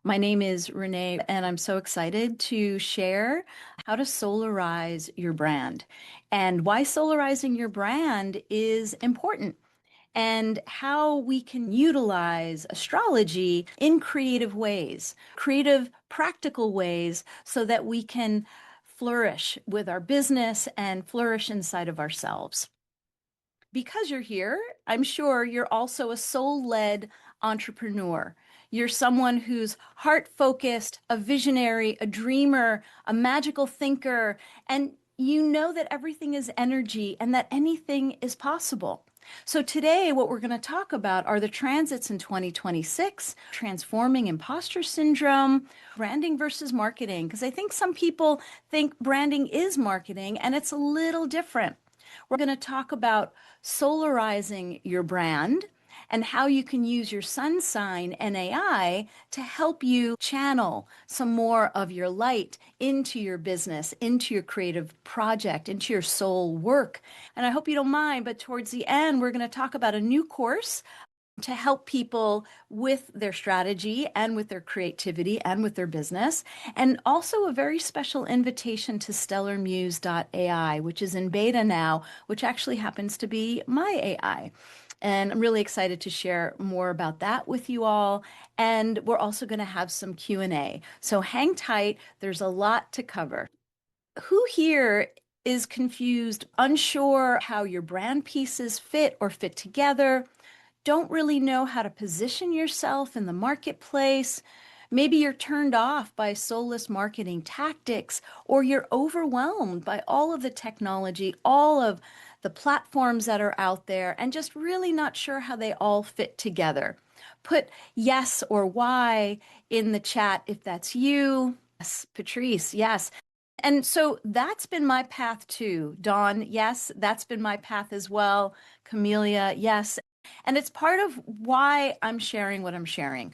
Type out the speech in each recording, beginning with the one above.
My name is Renee, and I'm so excited to share how to solarize your brand and why solarizing your brand is important and how we can utilize astrology in creative ways, creative, practical ways, so that we can flourish with our business and flourish inside of ourselves. Because you're here, I'm sure you're also a soul-led entrepreneur. You're someone who's heart-focused, a visionary, a dreamer, a magical thinker, and you know that everything is energy and that anything is possible. So today, what we're going to talk about are the transits in 2026, transforming imposter syndrome, branding versus marketing, because I think some people think branding is marketing and it's a little different. We're going to talk about solarizing your brand and how you can use your sun sign and AI to help you channel some more of your light into your business, into your creative project, into your soul work. And I hope you don't mind, but towards the end, we're going to talk about a new course to help people with their strategy and with their creativity and with their business. And also a very special invitation to Stellarmuse.AI, which is in beta now, which actually happens to be my AI. And I'm really excited to share more about that with you all. And we're also going to have some Q&A. So hang tight. There's a lot to cover. Who here is confused, unsure how your brand pieces fit or fit together? Don't really know how to position yourself in the marketplace. Maybe you're turned off by soulless marketing tactics, or you're overwhelmed by all of the technology, all of the platforms that are out there, and just really not sure how they all fit together. Put yes or why in the chat if that's you. Yes, Patrice, yes. And so that's been my path too. Dawn, yes, that's been my path as well. Camelia, yes. And it's part of why I'm sharing what I'm sharing.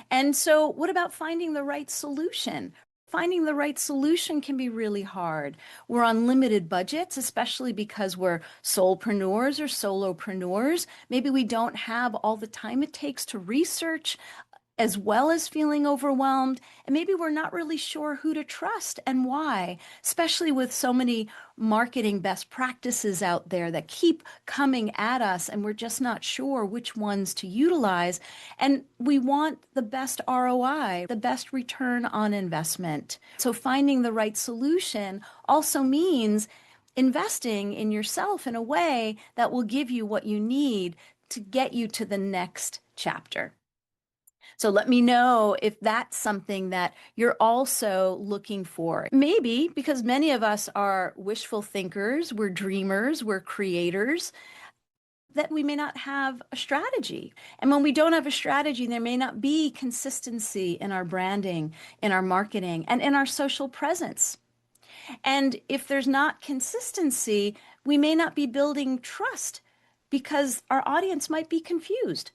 And so, what about finding the right solution? Finding the right solution can be really hard. We're on limited budgets, especially because we're soulpreneurs or solopreneurs. Maybe we don't have all the time it takes to research as well as feeling overwhelmed. And maybe we're not really sure who to trust and why, especially with so many marketing best practices out there that keep coming at us, and we're just not sure which ones to utilize. And we want the best ROI, the best return on investment. So finding the right solution also means investing in yourself in a way that will give you what you need to get you to the next chapter. So let me know if that's something that you're also looking for. Maybe because many of us are wishful thinkers, we're dreamers, we're creators, that we may not have a strategy. And when we don't have a strategy, there may not be consistency in our branding, in our marketing, and in our social presence. And if there's not consistency, we may not be building trust because our audience might be confused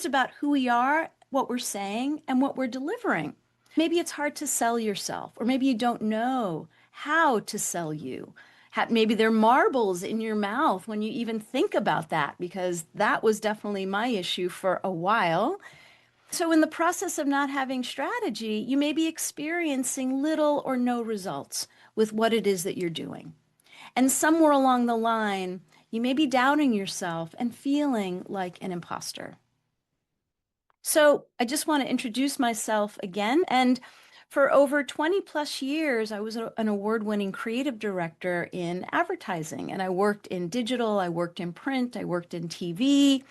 about who we are, what we're saying, and what we're delivering. Maybe it's hard to sell yourself, or maybe you don't know how to sell you. Maybe there are marbles in your mouth when you even think about that, because that was definitely my issue for a while. So, in the process of not having strategy, you may be experiencing little or no results with what it is that you're doing. And somewhere along the line, you may be doubting yourself and feeling like an imposter. So I just want to introduce myself again. And for over 20 plus years, I was an award-winning creative director in advertising. And I worked in digital, I worked in print, I worked in TV.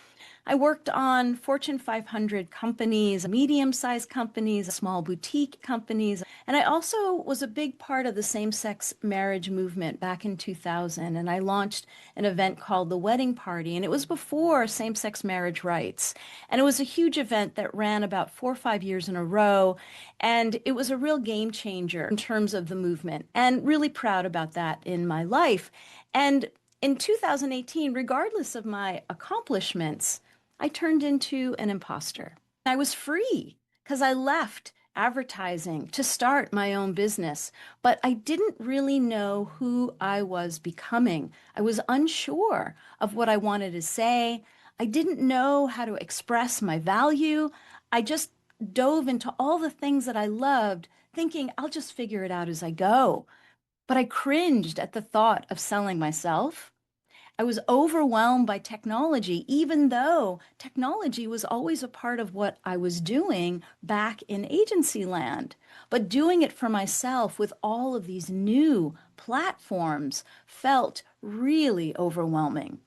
I worked on Fortune 500 companies, medium-sized companies, small boutique companies. And I also was a big part of the same-sex marriage movement back in 2000. And I launched an event called The Wedding Party. And it was before same-sex marriage rights. And it was a huge event that ran about 4 or 5 years in a row. And it was a real game changer in terms of the movement. And really proud about that in my life. And in 2018, regardless of my accomplishments, I turned into an imposter. I was free because I left advertising to start my own business, but I didn't really know who I was becoming. I was unsure of what I wanted to say. I didn't know how to express my value. I just dove into all the things that I loved, thinking I'll just figure it out as I go. But I cringed at the thought of selling myself. I was overwhelmed by technology, even though technology was always a part of what I was doing back in agency land. But doing it for myself with all of these new platforms felt really overwhelming.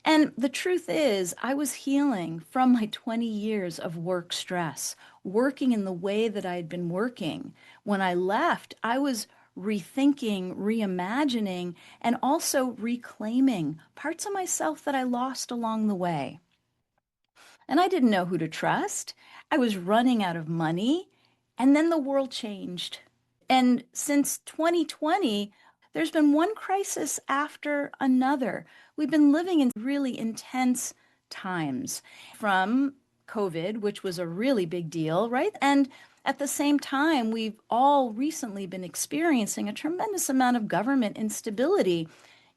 And the truth is, I was healing from my 20 years of work stress, working in the way that I had been working. When I left, I was rethinking, reimagining, and also reclaiming parts of myself that I lost along the way. And I didn't know who to trust. I was running out of money. And then the world changed. And since 2020, there's been one crisis after another. We've been living in really intense times from COVID, which was a really big deal, right? And at the same time, we've all recently been experiencing a tremendous amount of government instability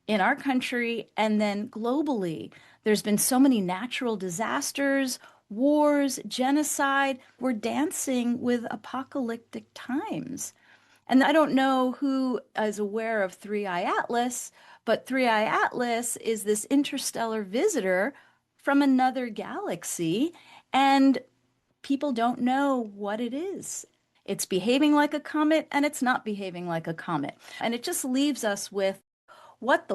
in our country and then globally. There's been so many natural disasters, wars, genocide. We're dancing with apocalyptic times. And I don't know who is aware of Three Eye Atlas, but Three Eye Atlas is this interstellar visitor from another galaxy, and people don't know what it is. It's behaving like a comet and it's not behaving like a comet. And it just leaves us with what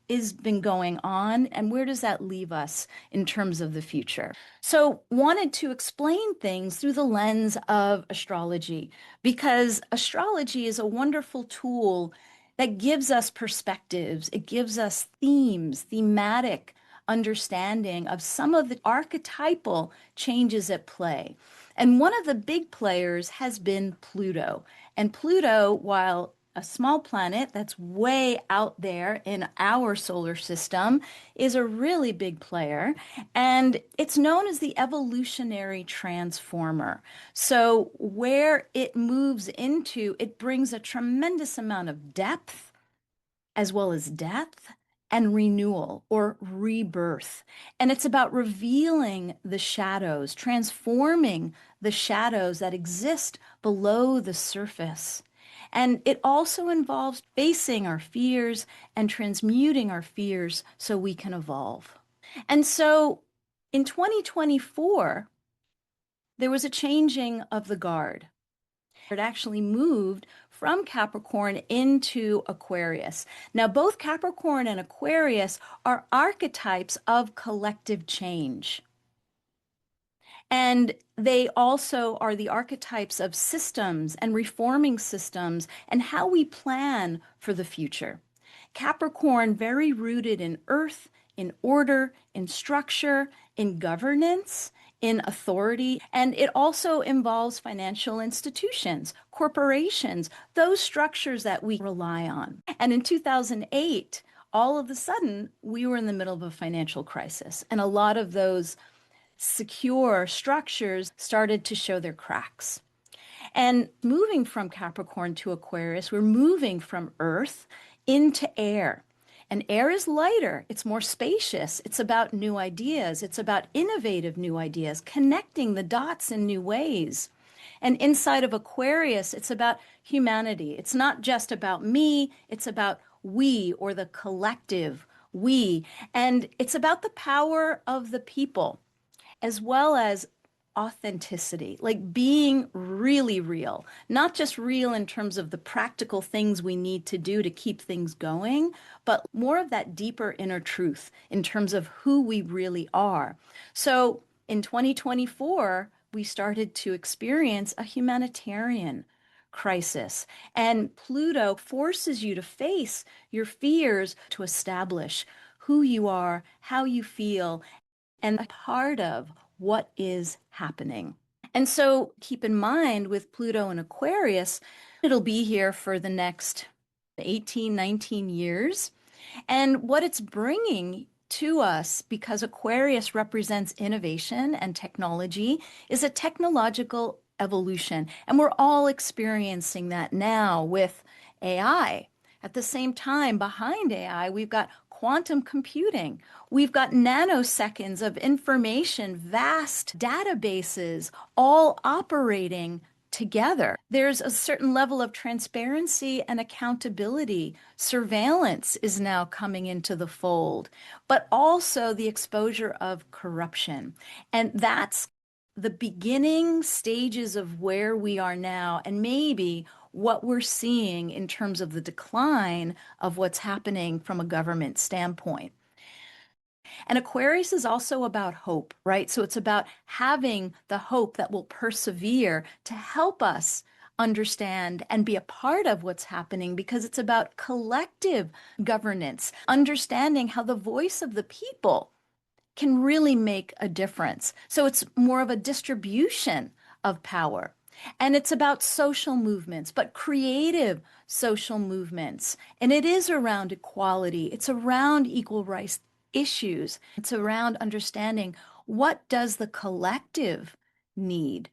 is been going on and where does that leave us in terms of the future. So wanted to explain things through the lens of astrology because astrology is a wonderful tool that gives us perspectives. It gives us themes, thematic understanding of some of the archetypal changes at play. And one of the big players has been Pluto. And Pluto, while a small planet that's way out there in our solar system, is a really big player. And it's known as the evolutionary transformer. So, where it moves into, it brings a tremendous amount of depth as well as death and renewal or rebirth. And it's about revealing the shadows, transforming the shadows that exist below the surface. And it also involves facing our fears and transmuting our fears so we can evolve. And so in 2024, there was a changing of the guard. It actually moved from Capricorn into Aquarius. Now, both Capricorn and Aquarius are archetypes of collective change. And they also are the archetypes of systems and reforming systems and how we plan for the future. Capricorn, very rooted in earth, in order, in structure, in governance, in authority, and it also involves financial institutions, corporations, those structures that we rely on. And in 2008, all of a sudden, we were in the middle of a financial crisis, and a lot of those secure structures started to show their cracks. And moving from Capricorn to Aquarius, we're moving from earth into air. And air is lighter, it's more spacious, it's about new ideas, it's about innovative new ideas, connecting the dots in new ways. And inside of Aquarius, it's about humanity. It's not just about me, it's about we or the collective we. And it's about the power of the people as well as authenticity, like being really real, not just real in terms of the practical things we need to do to keep things going, but more of that deeper inner truth in terms of who we really are. So in 2024, we started to experience a humanitarian crisis. And Pluto forces you to face your fears to establish who you are, how you feel, and a part of what is happening. And so keep in mind with Pluto and Aquarius, it'll be here for the next 18, 19 years. And what it's bringing to us, because Aquarius represents innovation and technology, is a technological evolution. And we're all experiencing that now with AI. At the same time, behind AI, we've got quantum computing. We've got nanoseconds of information, vast databases, all operating together. There's a certain level of transparency and accountability. Surveillance is now coming into the fold, but also the exposure of corruption. And that's the beginning stages of where we are now, and maybe what we're seeing in terms of the decline of what's happening from a government standpoint. And Aquarius is also about hope, right? So it's about having the hope that will persevere to help us understand and be a part of what's happening, because it's about collective governance, understanding how the voice of the people can really make a difference. So it's more of a distribution of power. And it's about social movements, but creative social movements. And it is around equality. It's around equal rights issues. It's around understanding, what does the collective need,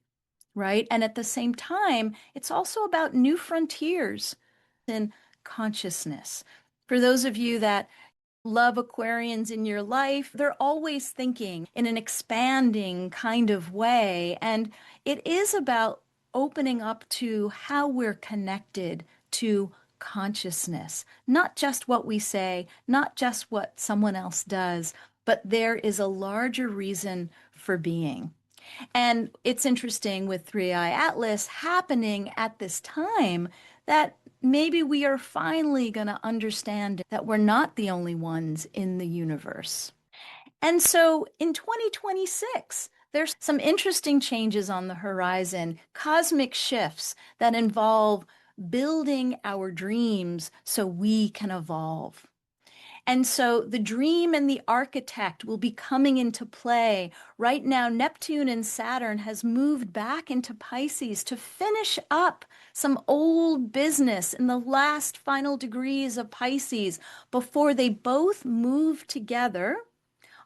right? And at the same time, it's also about new frontiers in consciousness. For those of you that love Aquarians in your life, they're always thinking in an expanding kind of way. And it is about opening up to how we're connected to consciousness, not just what we say, not just what someone else does, but there is a larger reason for being. And it's interesting with Three Eye Atlas happening at this time that maybe we are finally going to understand that we're not the only ones in the universe. And so in 2026, there's some interesting changes on the horizon, cosmic shifts that involve building our dreams so we can evolve. And so the dream and the architect will be coming into play. Right now, Neptune and Saturn has moved back into Pisces to finish up some old business in the last final degrees of Pisces before they both move together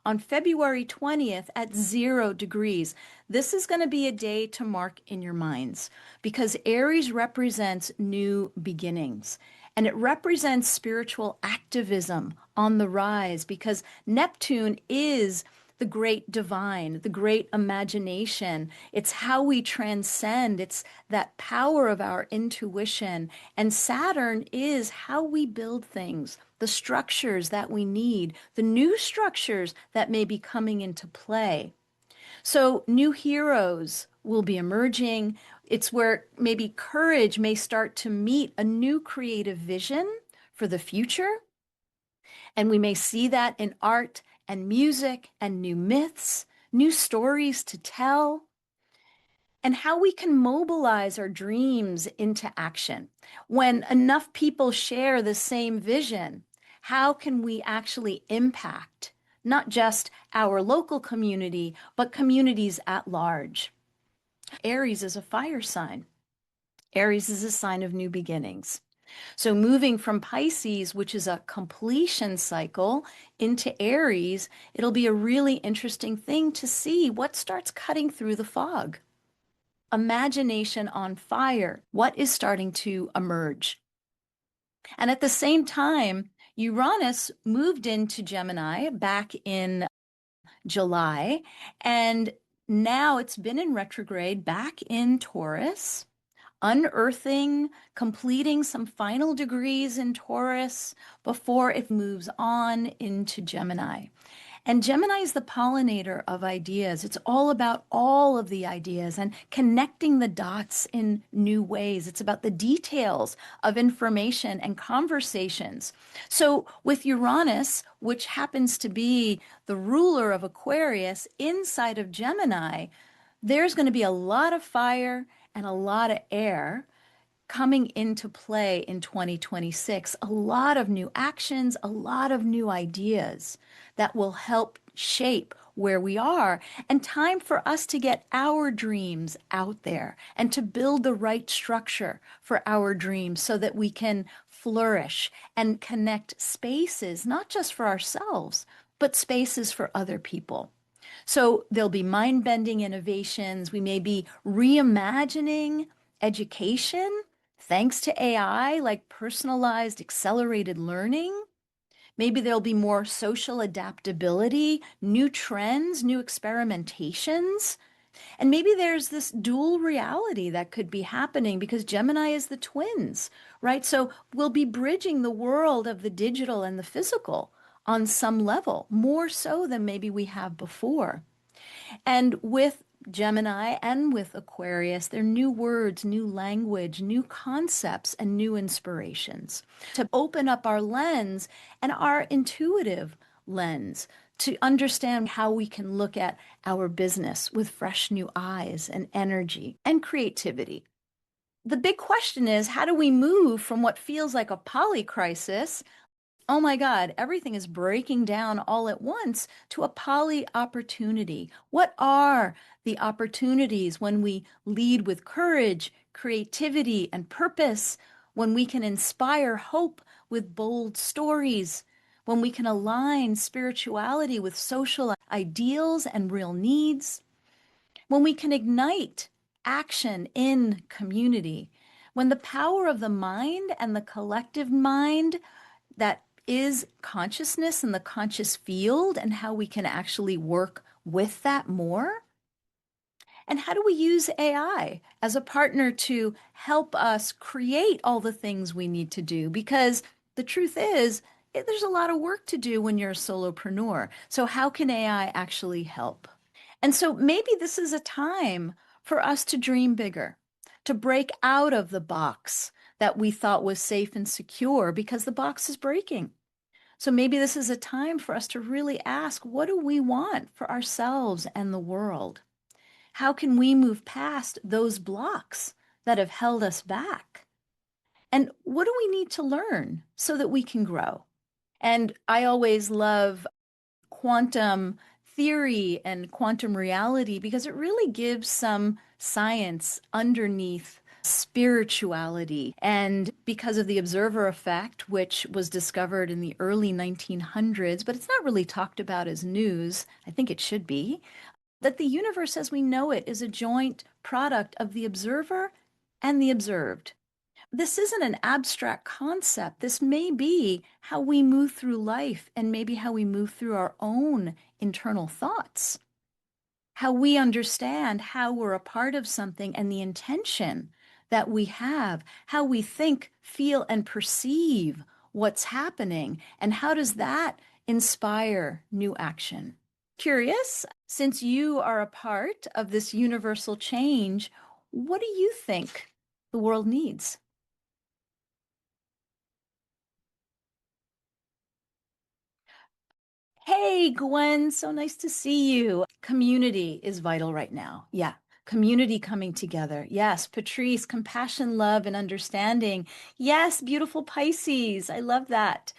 on February 20th at 0 degrees. This is going to be a day to mark in your minds, because Aries represents new beginnings, and it represents spiritual activism on the rise, because Neptune is the great divine, the great imagination. It's how we transcend. It's that power of our intuition. And Saturn is how we build things, the structures that we need, the new structures that may be coming into play. So new heroes will be emerging. It's where maybe courage may start to meet a new creative vision for the future. And we may see that in art and music and new myths, new stories to tell, and how we can mobilize our dreams into action. When enough people share the same vision, how can we actually impact not just our local community, but communities at large? Aries is a fire sign. Aries is a sign of new beginnings. So moving from Pisces, which is a completion cycle, into Aries, it'll be a really interesting thing to see what starts cutting through the fog. Imagination on fire, what is starting to emerge. And at the same time, Uranus moved into Gemini back in July, and now it's been in retrograde back in Taurus, unearthing, completing some final degrees in Taurus before it moves on into Gemini. And Gemini is the pollinator of ideas. It's all about all of the ideas and connecting the dots in new ways. It's about the details of information and conversations. So with Uranus, which happens to be the ruler of Aquarius inside of Gemini, there's going to be a lot of fire and a lot of air coming into play in 2026. A lot of new actions, a lot of new ideas that will help shape where we are, and time for us to get our dreams out there and to build the right structure for our dreams so that we can flourish and connect spaces, not just for ourselves, but spaces for other people. So there'll be mind-bending innovations. We may be reimagining education thanks to AI, like personalized accelerated learning. Maybe there'll be more social adaptability, new trends, new experimentations. And maybe there's this dual reality that could be happening because Gemini is the twins, right? So we'll be bridging the world of the digital and the physical on some level, more so than maybe we have before. And with Gemini and with Aquarius, there are new words, new language, new concepts, and new inspirations to open up our lens and our intuitive lens to understand how we can look at our business with fresh new eyes and energy and creativity. The big question is, how do we move from what feels like a poly crisis, oh my God, everything is breaking down all at once, to a poly opportunity? What are the opportunities when we lead with courage, creativity, and purpose? When we can inspire hope with bold stories? When we can align spirituality with social ideals and real needs? When we can ignite action in community? When the power of the mind and the collective mind that is consciousness and the conscious field and how we can actually work with that more? And how do we use AI as a partner to help us create all the things we need to do? Because the truth is, there's a lot of work to do when you're a solopreneur. So how can AI actually help? And so maybe this is a time for us to dream bigger, to break out of the box that we thought was safe and secure because the box is breaking. So maybe this is a time for us to really ask, what do we want for ourselves and the world? How can we move past those blocks that have held us back? And what do we need to learn so that we can grow? And I always love quantum theory and quantum reality because it really gives some science underneath spirituality. And because of the observer effect, which was discovered in the early 1900s, but it's not really talked about as news, I think it should be, that the universe as we know it is a joint product of the observer and the observed. This isn't an abstract concept. This may be how we move through life and maybe how we move through our own internal thoughts, how we understand how we're a part of something and the intention that we have, how we think, feel, and perceive what's happening, and how does that inspire new action. Curious, since you are a part of this universal change, what do you think the world needs? Hey, Gwen, so nice to see you. Community is vital right now. Yeah, community coming together. Yes, Patrice, compassion, love, and understanding. Yes, beautiful Pisces. I love that.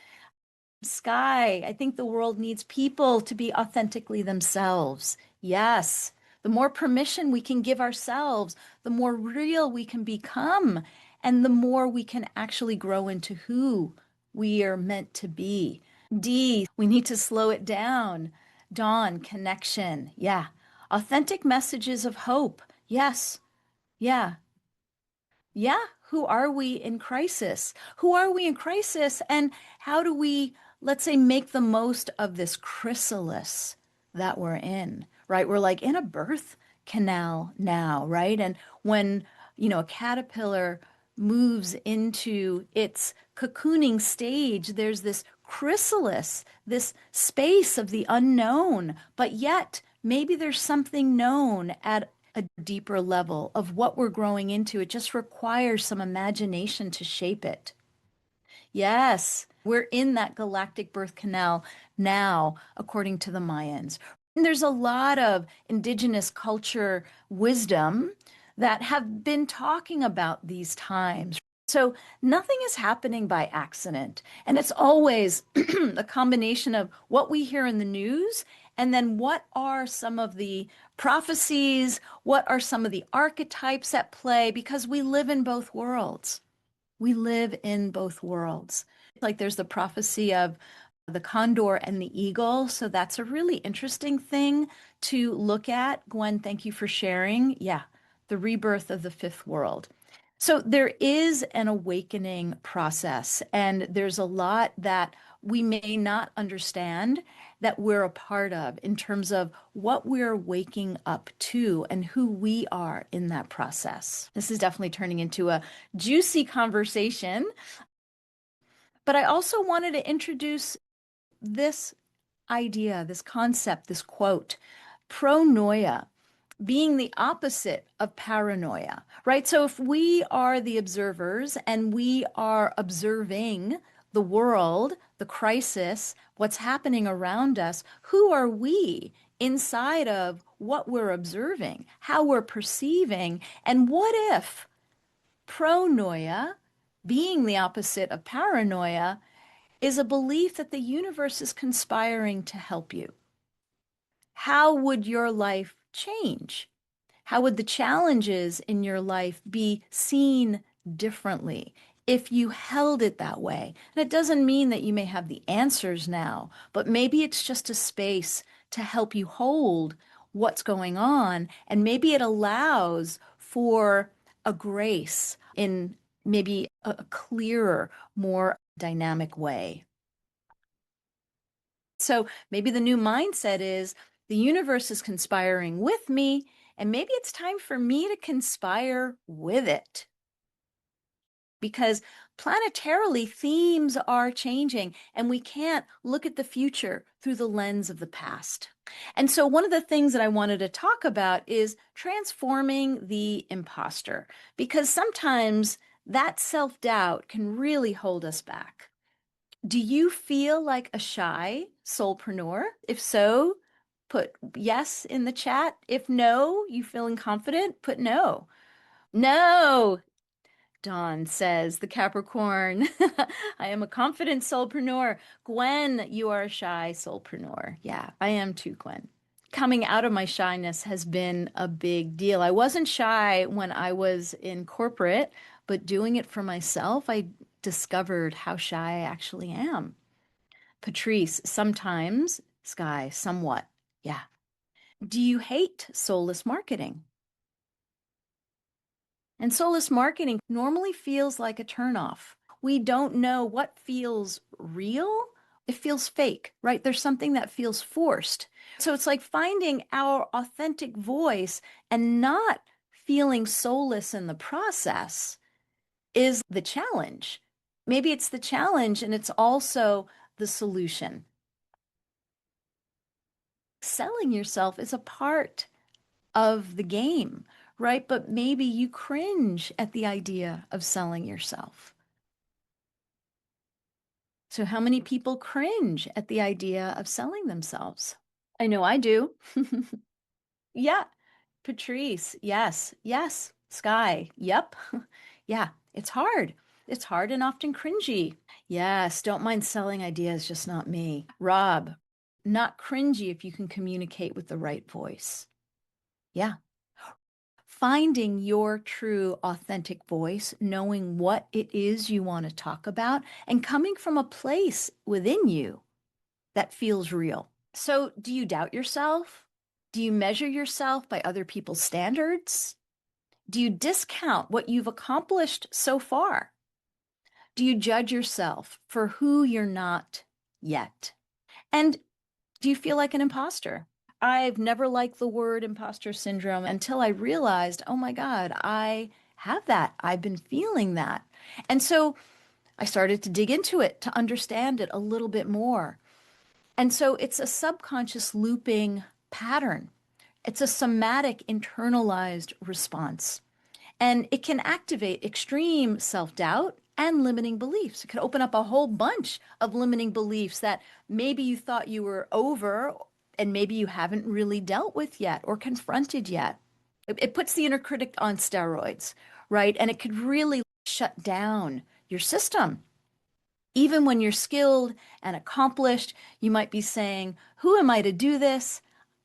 Sky, I think the world needs people to be authentically themselves. Yes, the more permission we can give ourselves, the more real we can become, and the more we can actually grow into who we are meant to be. D, we need to slow it down. Dawn, connection. Yeah. Authentic messages of hope. Yes. Yeah. Yeah, who are we in crisis? Who are we in crisis? And how do we, let's say, make the most of this chrysalis that we're in, right? We're like in a birth canal now, right? And when, a caterpillar moves into its cocooning stage, there's this chrysalis, this space of the unknown, but yet maybe there's something known at a deeper level of what we're growing into. It just requires some imagination to shape it. Yes, we're in that galactic birth canal now, according to the Mayans. And there's a lot of indigenous culture wisdom that have been talking about these times. So nothing is happening by accident. And it's always a combination of what we hear in the news and then what are some of the prophecies, what are some of the archetypes at play, because we live in both worlds. We live in both worlds. Like there's the prophecy of the condor and the eagle. So that's a really interesting thing to look at. Gwen, thank you for sharing. Yeah, the rebirth of the fifth world. So there is an awakening process, and there's a lot that we may not understand that we're a part of in terms of what we're waking up to and who we are in that process. This is definitely turning into a juicy conversation, but I also wanted to introduce this idea, this concept, this quote, pronoia being the opposite of paranoia, right? So if we are the observers and we are observing the world, the crisis, what's happening around us, who are we inside of what we're observing, how we're perceiving, and what if pronoia, being the opposite of paranoia, is a belief that the universe is conspiring to help you? How would your life change? How would the challenges in your life be seen differently if you held it that way? And it doesn't mean that you may have the answers now, but maybe it's just a space to help you hold what's going on. And maybe it allows for a grace in maybe a clearer, more dynamic way. So maybe the new mindset is the universe is conspiring with me, and maybe it's time for me to conspire with it. Because planetarily, themes are changing, and we can't look at the future through the lens of the past. And so, one of the things that I wanted to talk about is transforming the imposter, because sometimes that self doubt can really hold us back. Do you feel like a shy soulpreneur? If so, put yes in the chat. If no, you feeling confident, put no. No, Dawn says, the Capricorn. I am a confident soulpreneur. Gwen, you are a shy soulpreneur. Yeah, I am too, Gwen. Coming out of my shyness has been a big deal. I wasn't shy when I was in corporate, but doing it for myself, I discovered how shy I actually am. Patrice, sometimes. Sky, somewhat. Yeah. Do you hate soulless marketing? And soulless marketing normally feels like a turnoff. We don't know what feels real. It feels fake, right? There's something that feels forced. So it's like finding our authentic voice and not feeling soulless in the process is the challenge. Maybe it's the challenge and it's also the solution. Selling yourself is a part of the game, right? But maybe you cringe at the idea of selling yourself. So, how many people cringe at the idea of selling themselves? I know I do. Yeah. Patrice, yes, yes. Sky, yep. Yeah, it's hard. It's hard and often cringy. Yes, don't mind selling ideas, just not me. Rob, not cringy if you can communicate with the right voice. Yeah. Finding your true authentic voice, knowing what it is you want to talk about, and coming from a place within you that feels real. So, do you doubt yourself? Do you measure yourself by other people's standards? Do you discount what you've accomplished so far? Do you judge yourself for who you're not yet? And do you feel like an imposter? I've never liked the word imposter syndrome until I realized, oh my God, I have that. I've been feeling that. And so I started to dig into it to understand it a little bit more. And so it's a subconscious looping pattern. It's a somatic internalized response. And it can activate extreme self doubt and limiting beliefs. It can open up a whole bunch of limiting beliefs that maybe you thought you were over and maybe you haven't really dealt with yet or confronted yet. It puts the inner critic on steroids, right? And it could really shut down your system. Even when you're skilled and accomplished, you might be saying, who am I to do this?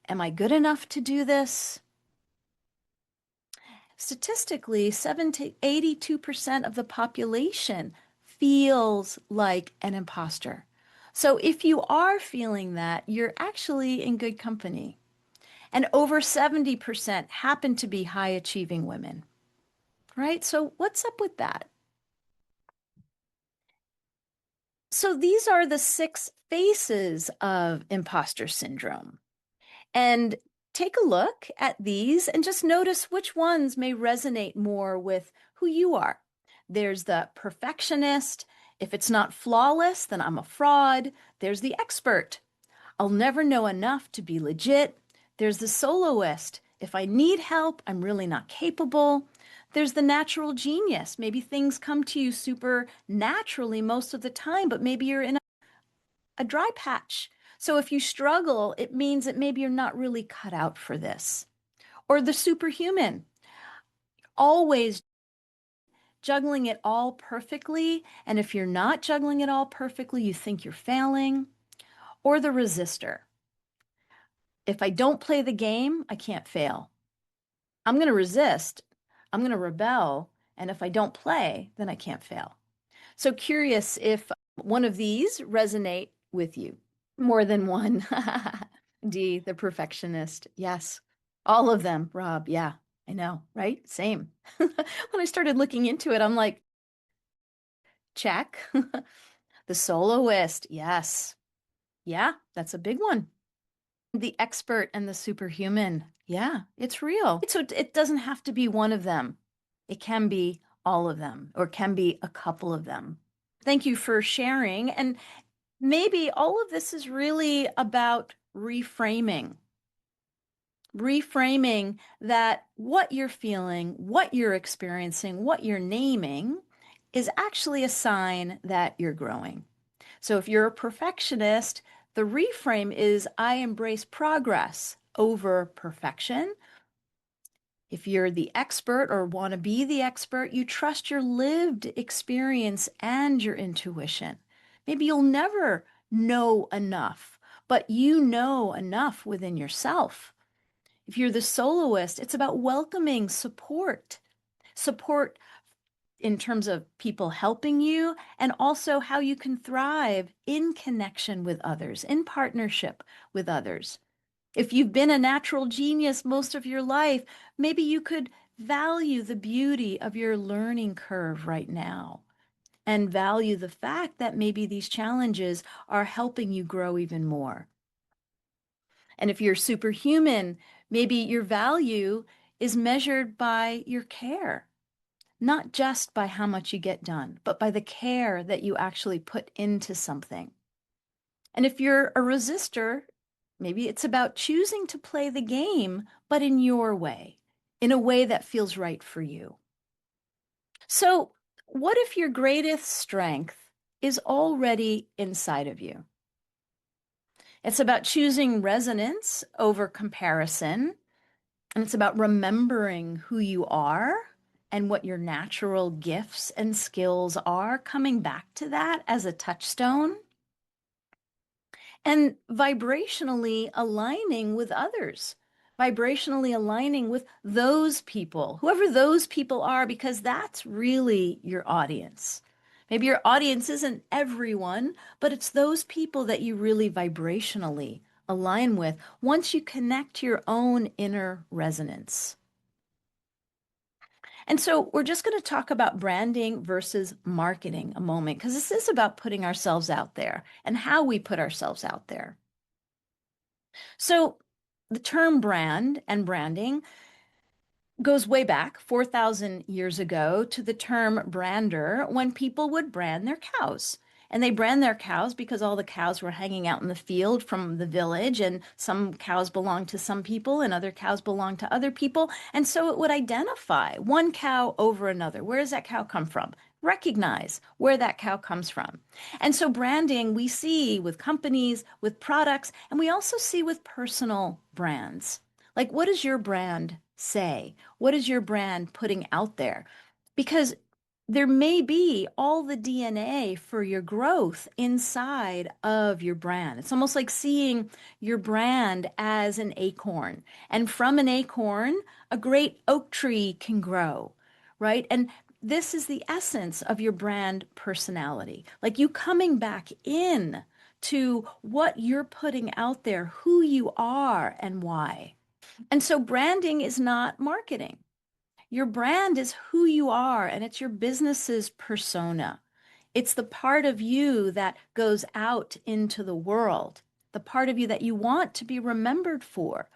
Am I good enough to do this? Statistically, 70 to 82% of the population feels like an imposter. So if you are feeling that, you're actually in good company. And over 70% happen to be high achieving women, right? So what's up with that? So these are the six faces of imposter syndrome. And take a look at these and just notice which ones may resonate more with who you are. There's the perfectionist. If it's not flawless, then I'm a fraud. There's the expert. I'll never know enough to be legit. There's the soloist. If I need help, I'm really not capable. There's the natural genius. Maybe things come to you super naturally most of the time, but maybe you're in a dry patch. So if you struggle, it means that maybe you're not really cut out for this. Or the superhuman, always juggling it all perfectly. And if you're not juggling it all perfectly, you think you're failing. Or the resistor. If I don't play the game, I can't fail. I'm going to resist. I'm going to rebel. And if I don't play, then I can't fail. So curious if one of these resonate with you. More than one. D, the perfectionist. Yes. All of them, Rob. Yeah, I know, right? Same. When I started looking into it, I'm like, check. The soloist. Yes. Yeah, that's a big one. The expert and the superhuman. Yeah, it's real. So it doesn't have to be one of them. It can be all of them or can be a couple of them. Thank you for sharing. And maybe all of this is really about reframing that what you're feeling, what you're experiencing, what you're naming is actually a sign that you're growing. So if you're a perfectionist, the reframe is I embrace progress over perfection. If you're the expert or want to be the expert, you trust your lived experience and your intuition. Maybe you'll never know enough, but you know enough within yourself. If you're the soloist, it's about welcoming support in terms of people helping you and also how you can thrive in connection with others, in partnership with others. If you've been a natural genius most of your life, maybe you could value the beauty of your learning curve right now and value the fact that maybe these challenges are helping you grow even more. And if you're superhuman, maybe your value is measured by your care, not just by how much you get done, but by the care that you actually put into something. And if you're a resistor, maybe it's about choosing to play the game, but in your way, in a way that feels right for you. So, what if your greatest strength is already inside of you? It's about choosing resonance over comparison, and it's about remembering who you are and what your natural gifts and skills are, coming back to that as a touchstone and vibrationally aligning with others, vibrationally aligning with those people, whoever those people are, because that's really your audience. Maybe your audience isn't everyone, but it's those people that you really vibrationally align with once you connect to your own inner resonance. And so we're just going to talk about branding versus marketing a moment, because this is about putting ourselves out there and how we put ourselves out there. So the term brand and branding goes way back 4,000 years ago to the term brander when people would brand their cows. And they brand their cows because all the cows were hanging out in the field from the village, and some cows belonged to some people and other cows belonged to other people. And so it would identify one cow over another. Where does that cow come from? Recognize where that cow comes from. And so branding we see with companies, with products, and we also see with personal brands. Like, what does your brand say? What is your brand putting out there? Because there may be all the DNA for your growth inside of your brand. It's almost like seeing your brand as an acorn. And from an acorn, a great oak tree can grow, right? And this is the essence of your brand personality. Like you coming back in to what you're putting out there, who you are, and why. And so branding is not marketing. Your brand is who you are, and it's your business's persona. It's the part of you that goes out into the world, the part of you that you want to be remembered for.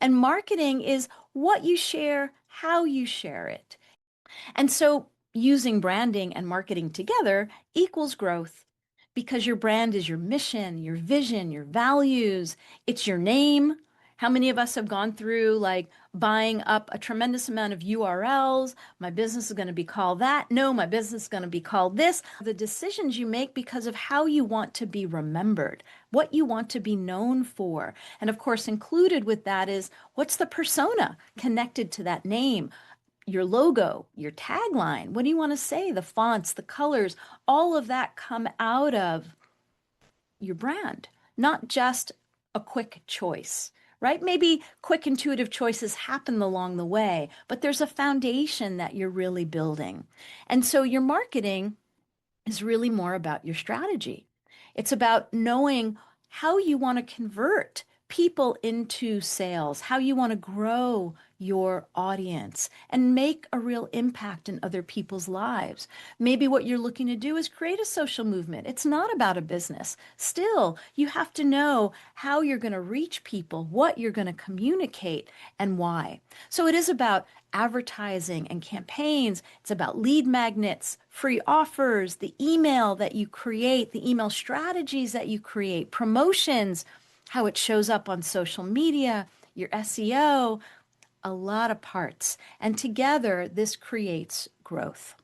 And marketing is what you share, how you share it. And so using branding and marketing together equals growth because your brand is your mission, your vision, your values, it's your name. How many of us have gone through like buying up a tremendous amount of URLs? My business is going to be called that. No, my business is going to be called this. The decisions you make because of how you want to be remembered, what you want to be known for. And of course, included with that is what's the persona connected to that name? Your logo, your tagline, what do you want to say? The fonts, the colors, all of that come out of your brand, not just a quick choice, right? Maybe quick intuitive choices happen along the way, but there's a foundation that you're really building. And so your marketing is really more about your strategy. It's about knowing how you want to convert people into sales, how you want to grow your audience and make a real impact in other people's lives. Maybe what you're looking to do is create a social movement. It's not about a business. Still, you have to know how you're going to reach people, what you're going to communicate, and why. So it is about advertising and campaigns. It's about lead magnets, free offers, the email that you create, the email strategies that you create, promotions, how it shows up on social media, your SEO, a lot of parts. And together, this creates growth.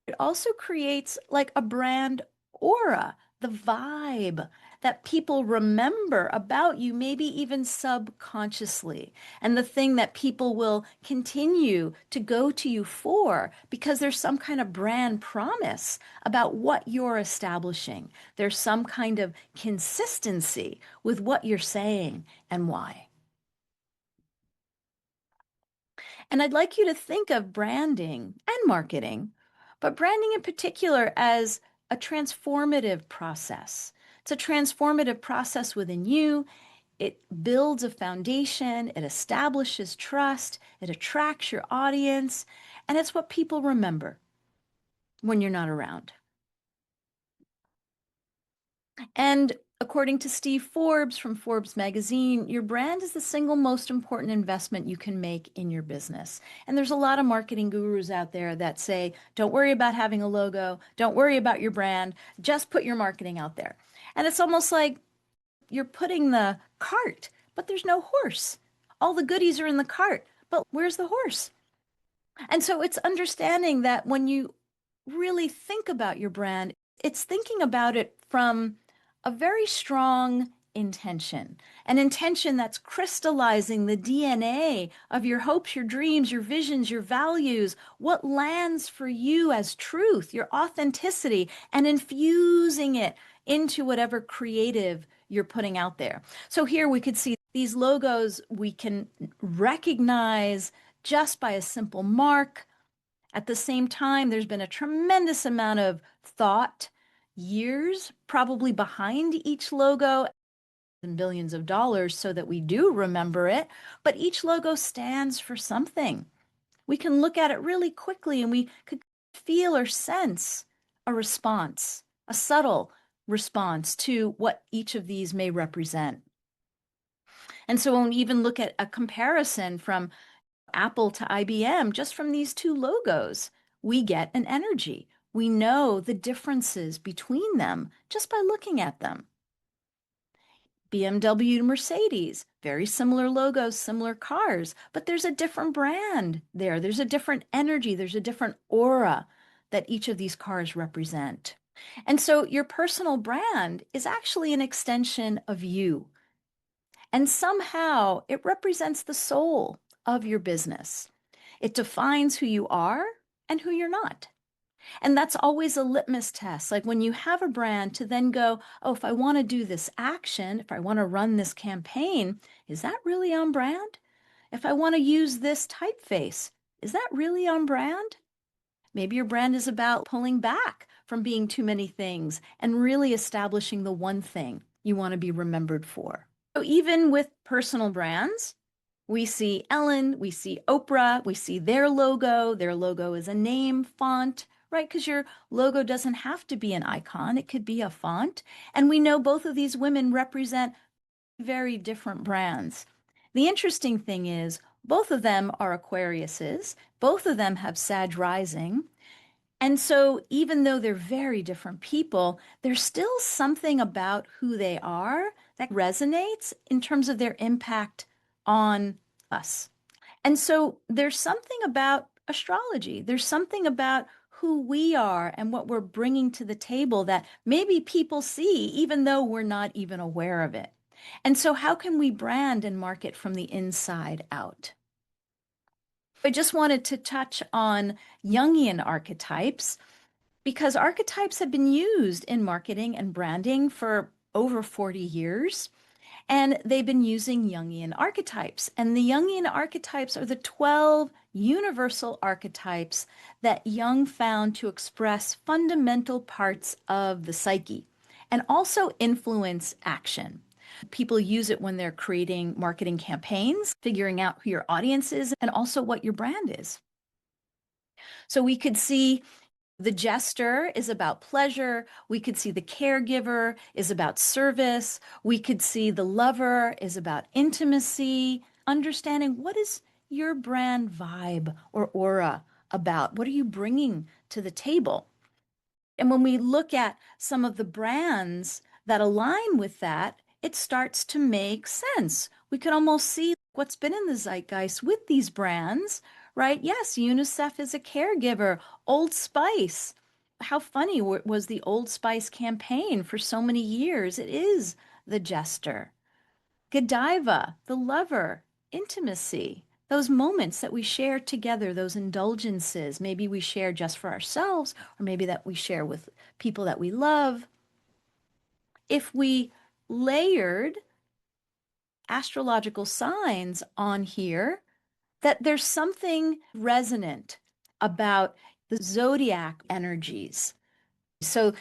It also creates like a brand aura, the vibe that people remember about you, maybe even subconsciously. And the thing that people will continue to go to you for because there's some kind of brand promise about what you're establishing. There's some kind of consistency with what you're saying and why. And I'd like you to think of branding and marketing, but branding in particular as a transformative process. It's a transformative process within you. It builds a foundation, it establishes trust, it attracts your audience, and it's what people remember when you're not around. And according to Steve Forbes from Forbes magazine, your brand is the single most important investment you can make in your business. And there's a lot of marketing gurus out there that say, don't worry about having a logo, don't worry about your brand, just put your marketing out there. And it's almost like you're putting the cart, but there's no horse. All the goodies are in the cart, but where's the horse? And so it's understanding that when you really think about your brand, it's thinking about it from a very strong intention, an intention that's crystallizing the DNA of your hopes, your dreams, your visions, your values, what lands for you as truth, your authenticity, and infusing it into whatever creative you're putting out there. So here we could see these logos we can recognize just by a simple mark. At the same time, there's been a tremendous amount of thought, years probably behind each logo and billions of dollars so that we do remember it. But each logo stands for something. We can look at it really quickly and we could feel or sense a response, a subtle response to what each of these may represent. And so when we even look at a comparison from Apple to IBM, just from these two logos, we get an energy. We know the differences between them just by looking at them. BMW to Mercedes, very similar logos, similar cars, but there's a different brand there. There's a different energy. There's a different aura that each of these cars represent. And so your personal brand is actually an extension of you. And somehow it represents the soul of your business. It defines who you are and who you're not. And that's always a litmus test. Like when you have a brand to then go, oh, if I want to do this action, if I want to run this campaign, is that really on brand? If I want to use this typeface, is that really on brand? Maybe your brand is about pulling back from being too many things and really establishing the one thing you want to be remembered for. So even with personal brands, we see Ellen, we see Oprah, we see their logo. Their logo is a name, font, right? Because your logo doesn't have to be an icon, it could be a font. And we know both of these women represent very different brands. The interesting thing is, both of them are Aquariuses, both of them have Sag rising. And so, even though they're very different people, there's still something about who they are that resonates in terms of their impact on us. And so, there's something about astrology, there's something about who we are and what we're bringing to the table that maybe people see, even though we're not even aware of it. And so, how can we brand and market from the inside out? I just wanted to touch on Jungian archetypes because archetypes have been used in marketing and branding for over 40 years. And they've been using Jungian archetypes. And the Jungian archetypes are the 12 universal archetypes that Jung found to express fundamental parts of the psyche and also influence action. People use it when they're creating marketing campaigns, figuring out who your audience is, and also what your brand is. So we could see the jester is about pleasure. We could see the caregiver is about service. We could see the lover is about intimacy, understanding what is your brand vibe or aura about? What are you bringing to the table? And when we look at some of the brands that align with that, it starts to make sense. We could almost see what's been in the zeitgeist with these brands, right? Yes, UNICEF is a caregiver. Old Spice. How funny was the Old Spice campaign for so many years? It is the jester. Godiva, the lover, intimacy, those moments that we share together, those indulgences, maybe we share just for ourselves, or maybe that we share with people that we love. If we layered astrological signs on here, that there's something resonant about the zodiac energies. So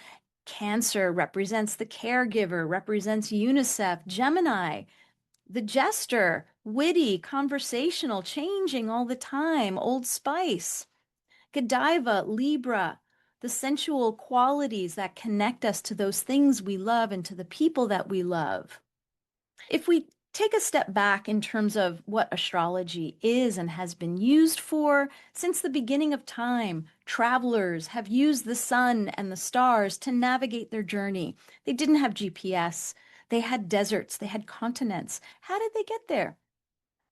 Cancer represents the caregiver, represents UNICEF, Gemini, the jester, witty, conversational, changing all the time, Old Spice. Godiva, Libra, the sensual qualities that connect us to those things we love and to the people that we love. If we take a step back in terms of what astrology is and has been used for since the beginning of time, travelers have used the sun and the stars to navigate their journey. They didn't have GPS. They had deserts, they had continents. How did they get there?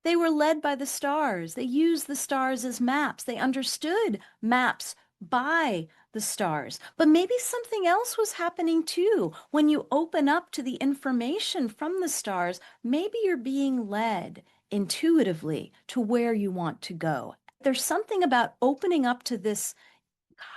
They were led by the stars. They used the stars as maps. They understood maps by the stars. But maybe something else was happening too. When you open up to the information from the stars, maybe you're being led intuitively to where you want to go. There's something about opening up to this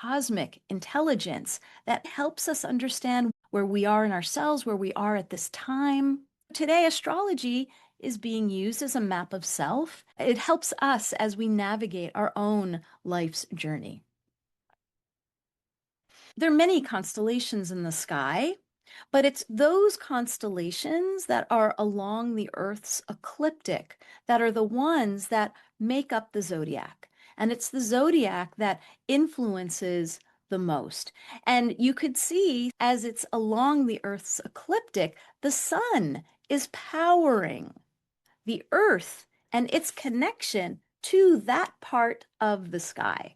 cosmic intelligence that helps us understand where we are in ourselves, where we are at this time. Today, astrology is being used as a map of self. It helps us as we navigate our own life's journey. There are many constellations in the sky, but it's those constellations that are along the Earth's ecliptic that are the ones that make up the zodiac. And it's the zodiac that influences the most. And you could see as it's along the Earth's ecliptic, the sun is powering the Earth and its connection to that part of the sky,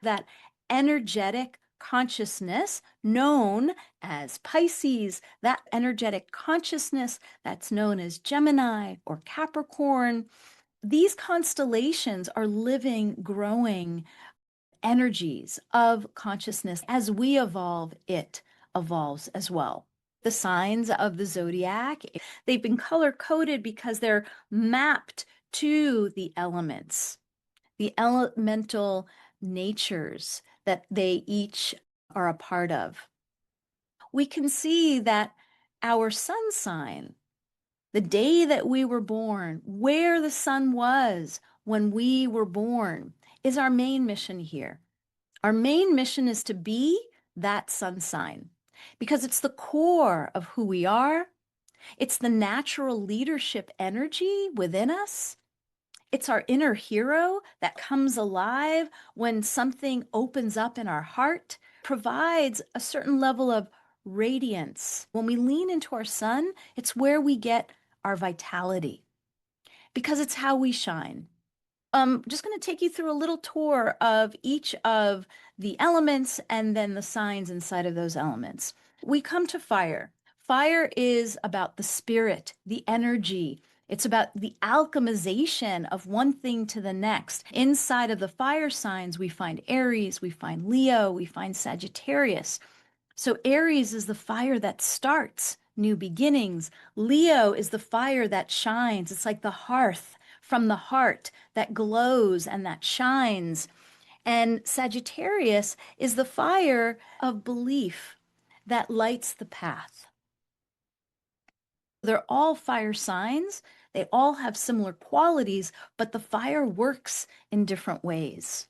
that energetic consciousness known as Pisces, that energetic consciousness that's known as Gemini or Capricorn. These constellations are living, growing energies of consciousness. As we evolve, it evolves as well. The signs of the zodiac, they've been color coded because they're mapped to the elements, the elemental natures that they each are a part of. We can see that our sun sign, the day that we were born, where the sun was when we were born, is our main mission here. Our main mission is to be that sun sign because it's the core of who we are. It's the natural leadership energy within us. It's our inner hero that comes alive when something opens up in our heart, provides a certain level of radiance. When we lean into our sun, it's where we get our vitality because it's how we shine. Just going to take you through a little tour of each of the elements and then the signs inside of those elements. We come to fire. Fire is about the spirit, the energy. It's about the alchemization of one thing to the next. Inside of the fire signs, we find Aries, we find Leo, we find Sagittarius. So Aries is the fire that starts new beginnings. Leo is the fire that shines. It's like the hearth from the heart that glows and that shines. And Sagittarius is the fire of belief that lights the path. They're all fire signs. They all have similar qualities, but the fire works in different ways.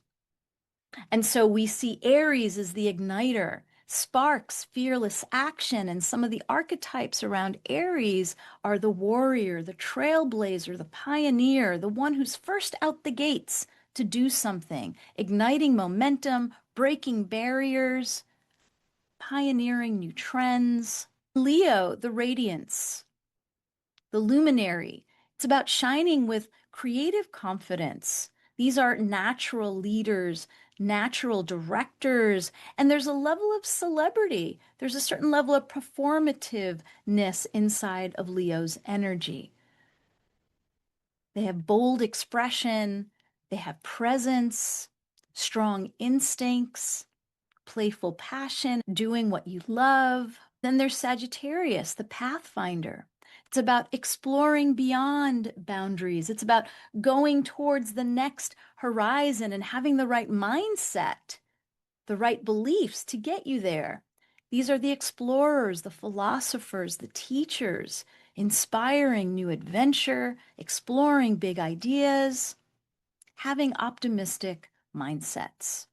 And so we see Aries as the igniter, sparks, fearless action. And some of the archetypes around Aries are the warrior, the trailblazer, the pioneer, the one who's first out the gates to do something, igniting momentum, breaking barriers, pioneering new trends. Leo, the radiance, the luminary. It's about shining with creative confidence. These are natural leaders, natural directors, and there's a level of celebrity. There's a certain level of performativeness inside of Leo's energy. They have bold expression, they have presence, strong instincts, playful passion, doing what you love. Then there's Sagittarius, the pathfinder. It's about exploring beyond boundaries. It's about going towards the next horizon and having the right mindset, the right beliefs to get you there. These are the explorers, the philosophers, the teachers, inspiring new adventure, exploring big ideas, having optimistic mindsets.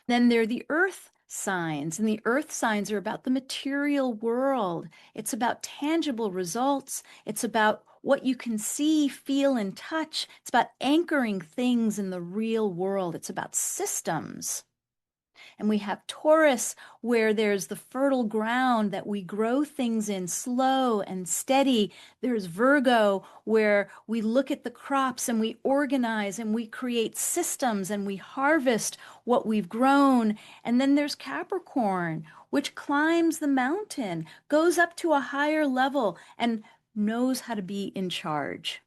Then there are the earth signs, and the earth signs are about the material world. It's about tangible results. It's about what you can see, feel, and touch. It's about anchoring things in the real world. It's about systems. And we have Taurus, where there's the fertile ground that we grow things in slow and steady. There's Virgo, where we look at the crops and we organize and we create systems and we harvest what we've grown. And then there's Capricorn, which climbs the mountain, goes up to a higher level, and knows how to be in charge.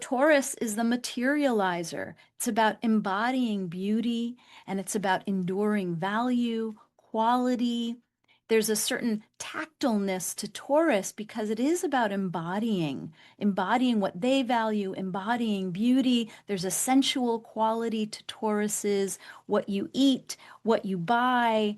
Taurus is the materializer. It's about embodying beauty and it's about enduring value, quality. There's a certain tactileness to Taurus because it is about embodying what they value, embodying beauty. There's a sensual quality to Tauruses, what you eat, what you buy.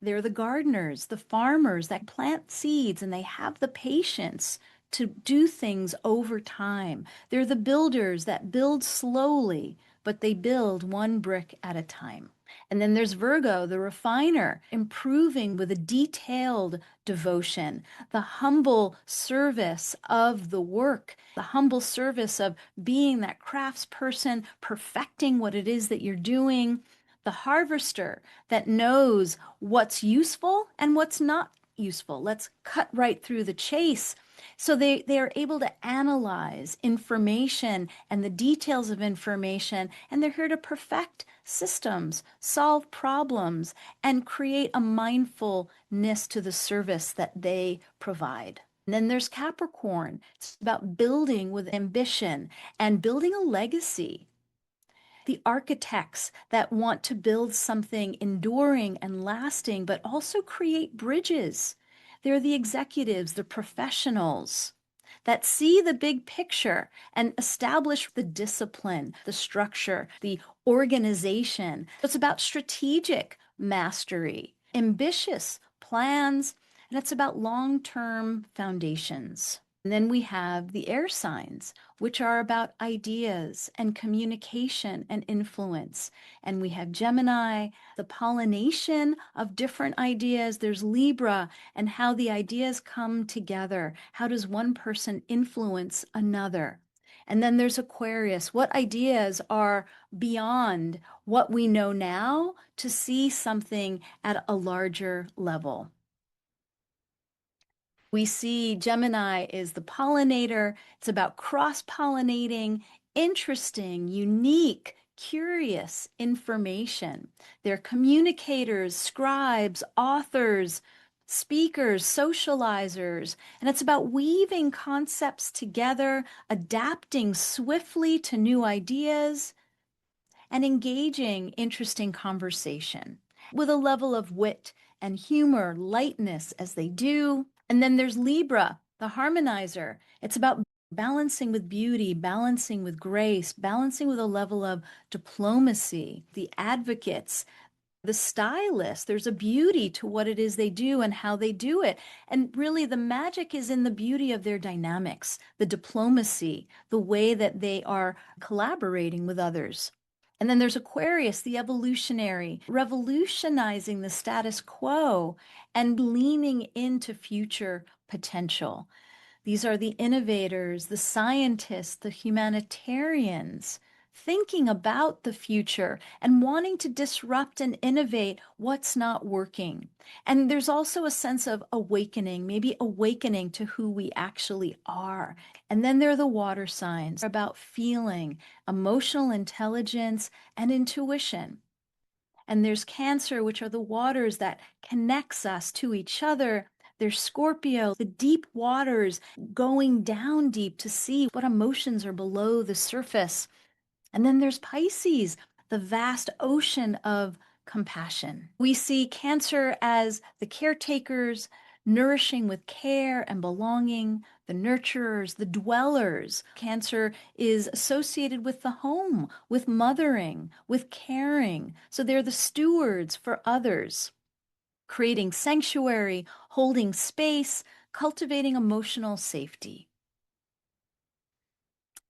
They're the gardeners, the farmers that plant seeds and they have the patience to do things over time. They're the builders that build slowly, but they build one brick at a time. And then there's Virgo, the refiner, improving with a detailed devotion, the humble service of the work, the humble service of being that craftsperson, perfecting what it is that you're doing, the harvester that knows what's useful and what's not useful. Let's cut right through the chase. So they are able to analyze information and the details of information, and they're here to perfect systems, solve problems, and create a mindfulness to the service that they provide. And then there's Capricorn. It's about building with ambition and building a legacy. The architects that want to build something enduring and lasting, but also create bridges. They're the executives, the professionals that see the big picture and establish the discipline, the structure, the organization. It's about strategic mastery, ambitious plans, and it's about long-term foundations. And then we have the air signs, which are about ideas and communication and influence. And we have Gemini, the pollination of different ideas. There's Libra, and how the ideas come together. How does one person influence another? And then there's Aquarius. What ideas are beyond what we know now to see something at a larger level? We see Gemini is the pollinator. It's about cross-pollinating, interesting, unique, curious information. They're communicators, scribes, authors, speakers, socializers, and it's about weaving concepts together, adapting swiftly to new ideas, and engaging interesting conversation with a level of wit and humor, lightness as they do. And then there's Libra, the harmonizer. It's about balancing with beauty, balancing with grace, balancing with a level of diplomacy. The advocates, the stylists, there's a beauty to what it is they do and how they do it. And really, the magic is in the beauty of their dynamics, the diplomacy, the way that they are collaborating with others. And then there's Aquarius, the evolutionary, revolutionizing the status quo and leaning into future potential. These are the innovators, the scientists, the humanitarians, thinking about the future and wanting to disrupt and innovate what's not working. And there's also a sense of awakening, maybe awakening to who we actually are. And then there are the water signs about feeling, emotional intelligence, and intuition. And there's Cancer, which are the waters that connects us to each other. There's Scorpio, the deep waters, going down deep to see what emotions are below the surface. And then there's Pisces, the vast ocean of compassion. We see Cancer as the caretakers, nourishing with care and belonging, the nurturers, the dwellers. Cancer is associated with the home, with mothering, with caring. So they're the stewards for others, creating sanctuary, holding space, cultivating emotional safety.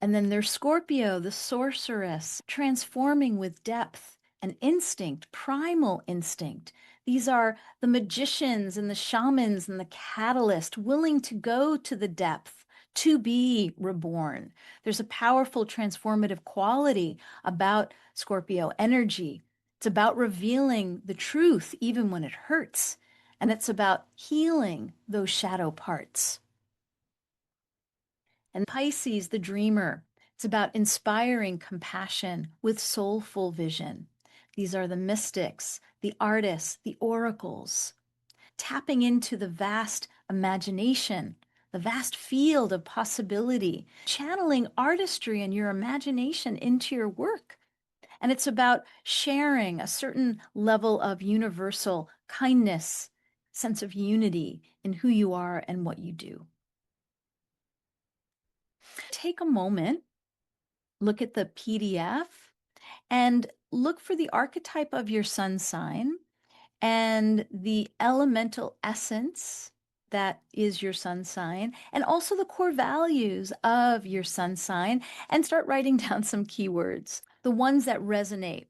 And then there's Scorpio, the sorceress, transforming with depth and instinct, primal instinct. These are the magicians and the shamans and the catalyst, willing to go to the depth, to be reborn. There's a powerful transformative quality about Scorpio energy. It's about revealing the truth even when it hurts. And it's about healing those shadow parts. And Pisces, the dreamer, it's about inspiring compassion with soulful vision. These are the mystics, the artists, the oracles, tapping into the vast imagination, the vast field of possibility, channeling artistry and your imagination into your work. And it's about sharing a certain level of universal kindness, sense of unity in who you are and what you do. Take a moment, look at the PDF, and look for the archetype of your sun sign and the elemental essence that is your sun sign, and also the core values of your sun sign, and start writing down some keywords, the ones that resonate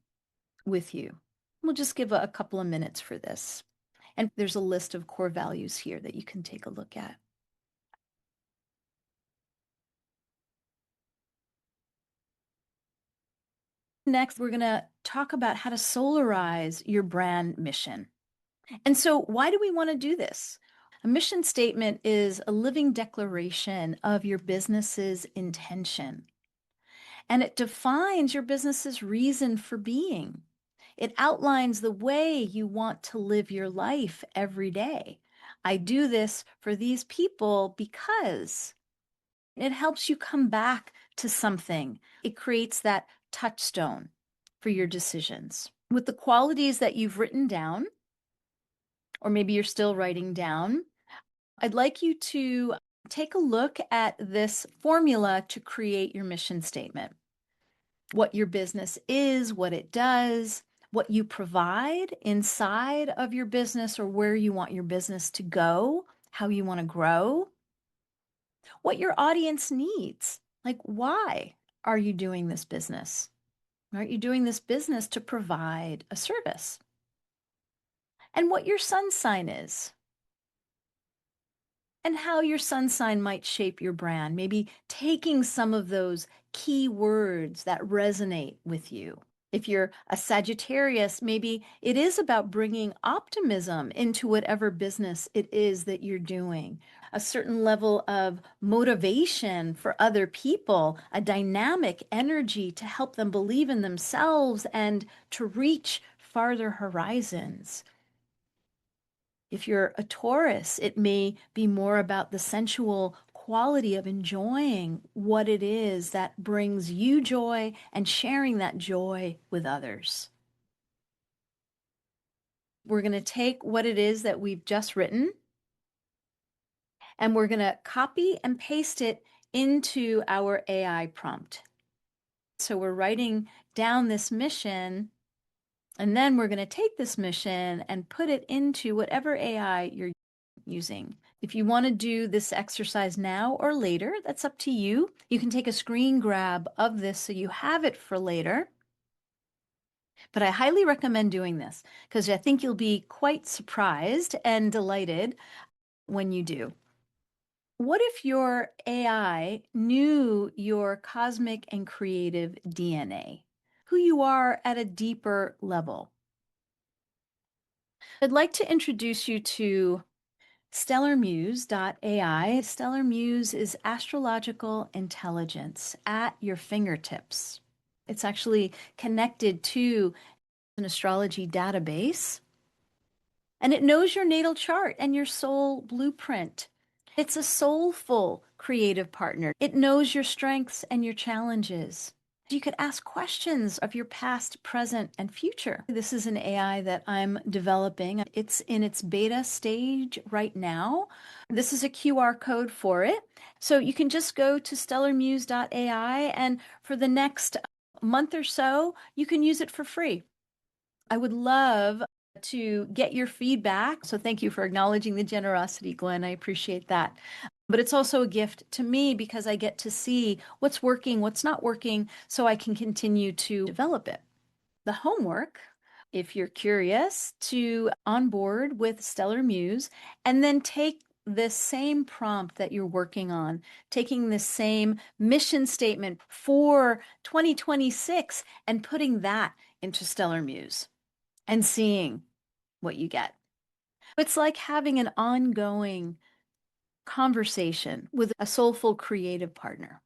with you. We'll just give a couple of minutes for this. And there's a list of core values here that you can take a look at. Next, we're going to talk about how to solarize your brand mission. And so, why do we want to do this? A mission statement is a living declaration of your business's intention, and it defines your business's reason for being. It outlines the way you want to live your life every day. I do this for these people because it helps you come back to something. It creates that touchstone for your decisions. With the qualities that you've written down, or maybe you're still writing down, I'd like you to take a look at this formula to create your mission statement. What your business is, what it does, what you provide inside of your business, or where you want your business to go, how you want to grow. what your audience needs. Like, why are you doing this business? Aren't you doing this business to provide a service? And what your sun sign is, and how your sun sign might shape your brand. Maybe taking some of those key words that resonate with you. If you're a Sagittarius, maybe it is about bringing optimism into whatever business it is that you're doing, a certain level of motivation for other people, a dynamic energy to help them believe in themselves and to reach farther horizons. If you're a Taurus, it may be more about the sensual quality of enjoying what it is that brings you joy and sharing that joy with others. We're going to take what it is that we've just written and we're going to copy and paste it into our AI prompt. So we're writing down this mission, and then we're going to take this mission and put it into whatever AI you're using. If you want to do this exercise now or later, that's up to you. You can take a screen grab of this so you have it for later. But I highly recommend doing this because I think you'll be quite surprised and delighted when you do. What if your AI knew your cosmic and creative DNA, who you are at a deeper level? I'd like to introduce you to Stellarmuse.AI. Stellar Muse is astrological intelligence at your fingertips. It's actually connected to an astrology database, and it knows your natal chart and your soul blueprint. It's a soulful creative partner. It knows your strengths and your challenges. You could ask questions of your past, present, and future. This is an AI that I'm developing. It's in its beta stage right now. This is a QR code for it. So you can just go to stellarmuse.ai, and for the next month or so, you can use it for free. I would love to get your feedback. So thank you for acknowledging the generosity, Glenn. I appreciate that. But it's also a gift to me because I get to see what's working, what's not working, so I can continue to develop it. The homework, if you're curious, to onboard with Stellar Muse and then take this same prompt that you're working on, taking this same mission statement for 2026 and putting that into Stellar Muse and seeing what you get. It's like having an ongoing conversation with a soulful creative partner.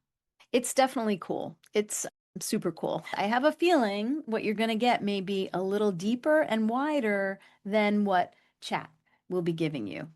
It's definitely cool. It's super cool. I have a feeling what you're going to get may be a little deeper and wider than what chat will be giving you.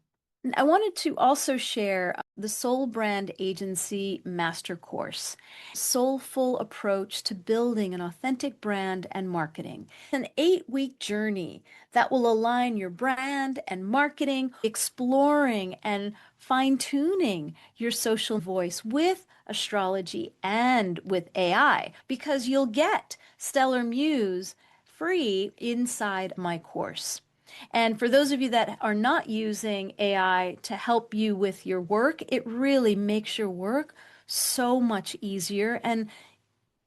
I wanted to also share the Soul Brand Agency Master Course, Soulful Approach to Building an Authentic Brand and Marketing. An 8-week journey that will align your brand and marketing, exploring and fine-tuning your social voice with astrology and with AI, because you'll get Stellar Muse free inside my course. And for those of you that are not using AI to help you with your work, it really makes your work so much easier. And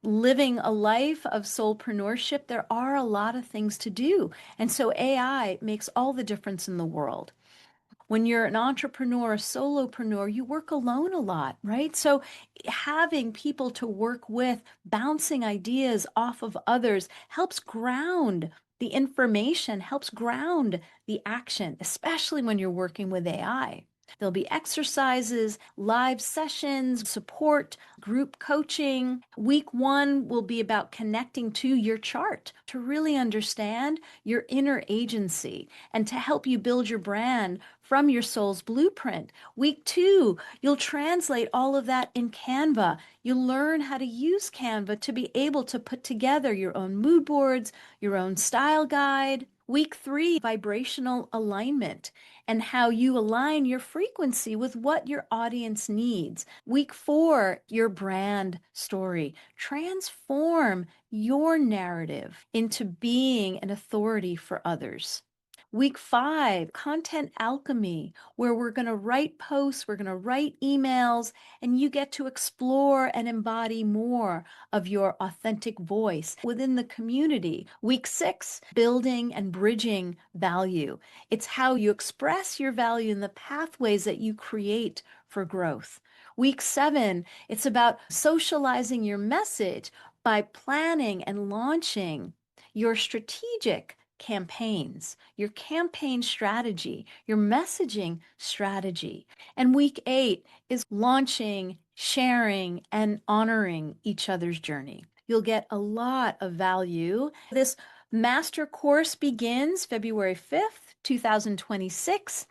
living a life of soulpreneurship, there are a lot of things to do. And so AI makes all the difference in the world. When you're an entrepreneur, a solopreneur, you work alone a lot, right? So having people to work with, bouncing ideas off of others helps ground the information, helps ground the action, especially when you're working with AI. There'll be exercises, live sessions, support, group coaching. Week 1 will be about connecting to your chart to really understand your inner agency and to help you build your brand from your soul's blueprint. Week 2, you'll translate all of that in Canva. You'll learn how to use Canva to be able to put together your own mood boards, your own style guide. Week 3, vibrational alignment and how you align your frequency with what your audience needs. Week 4, your brand story. Transform your narrative into being an authority for others. Week 5, content alchemy, where we're going to write posts, we're going to write emails, and you get to explore and embody more of your authentic voice within the community. Week 6, building and bridging value. It's how you express your value and the pathways that you create for growth. Week 7, it's about socializing your message by planning and launching your strategic campaigns, your campaign strategy, your messaging strategy. And week 8 is launching, sharing, and honoring each other's journey. You'll get a lot of value. This master course begins February 5th, 2026.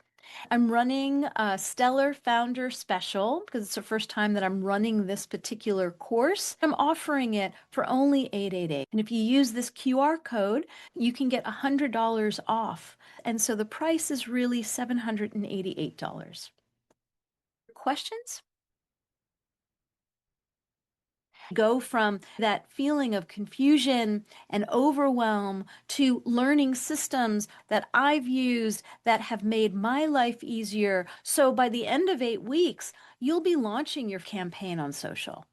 I'm running a Stellar Founder Special because it's the first time that I'm running this particular course. I'm offering it for only $888. And if you use this QR code, you can get $100 off. And so the price is really $788. Questions? Go from that feeling of confusion and overwhelm to learning systems that I've used that have made my life easier. So by the end of 8 weeks, you'll be launching your campaign on social.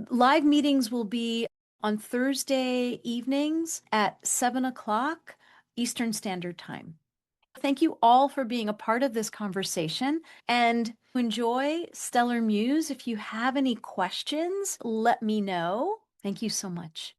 Live meetings will be on Thursday evenings at 7 o'clock Eastern Standard Time. Thank you all for being a part of this conversation and enjoy Stellar Muse. If you have any questions, let me know. Thank you so much.